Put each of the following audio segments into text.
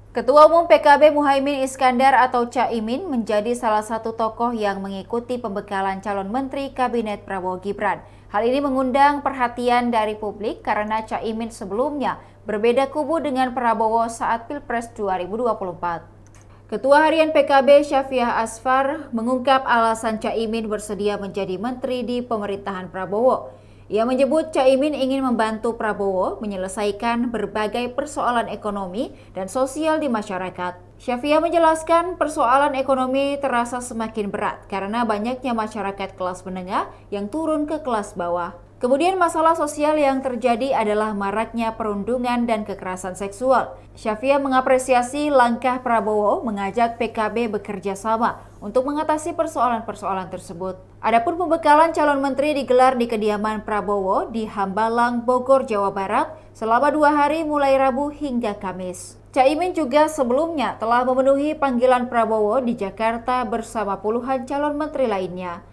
Ketua Umum PKB Muhaimin Iskandar atau Caimin menjadi salah satu tokoh yang mengikuti pembekalan calon menteri Kabinet Prabowo Gibran. Hal ini mengundang perhatian dari publik karena Caimin sebelumnya berbeda kubu dengan Prabowo saat Pilpres 2024. Ketua Harian PKB Syafiah Asfar mengungkap alasan Caimin bersedia menjadi menteri di pemerintahan Prabowo. Ia menyebut Caimin ingin membantu Prabowo menyelesaikan berbagai persoalan ekonomi dan sosial di masyarakat. Syafiah menjelaskan persoalan ekonomi terasa semakin berat karena banyaknya masyarakat kelas menengah yang turun ke kelas bawah. Kemudian masalah sosial yang terjadi adalah maraknya perundungan dan kekerasan seksual. Syafiah mengapresiasi langkah Prabowo mengajak PKB bekerja sama untuk mengatasi persoalan-persoalan tersebut. Adapun pembekalan calon menteri digelar di kediaman Prabowo di Hambalang, Bogor, Jawa Barat selama 2 hari mulai Rabu hingga Kamis. Caimin juga sebelumnya telah memenuhi panggilan Prabowo di Jakarta bersama puluhan calon menteri lainnya.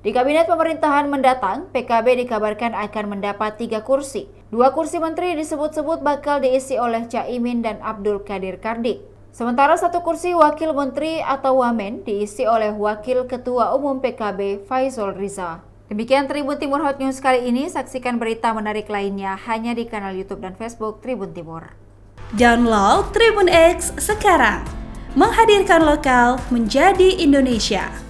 Di kabinet pemerintahan mendatang, PKB dikabarkan akan mendapat 3 kursi. 2 kursi menteri disebut-sebut bakal diisi oleh Caimin dan Abdul Qadir Kardik. Sementara 1 kursi wakil menteri atau wamen diisi oleh Wakil Ketua Umum PKB Faisal Riza. Demikian Tribun Timur Hot News kali ini. Saksikan berita menarik lainnya hanya di kanal YouTube dan Facebook Tribun Timur. Download Tribun X sekarang. Menghadirkan lokal menjadi Indonesia.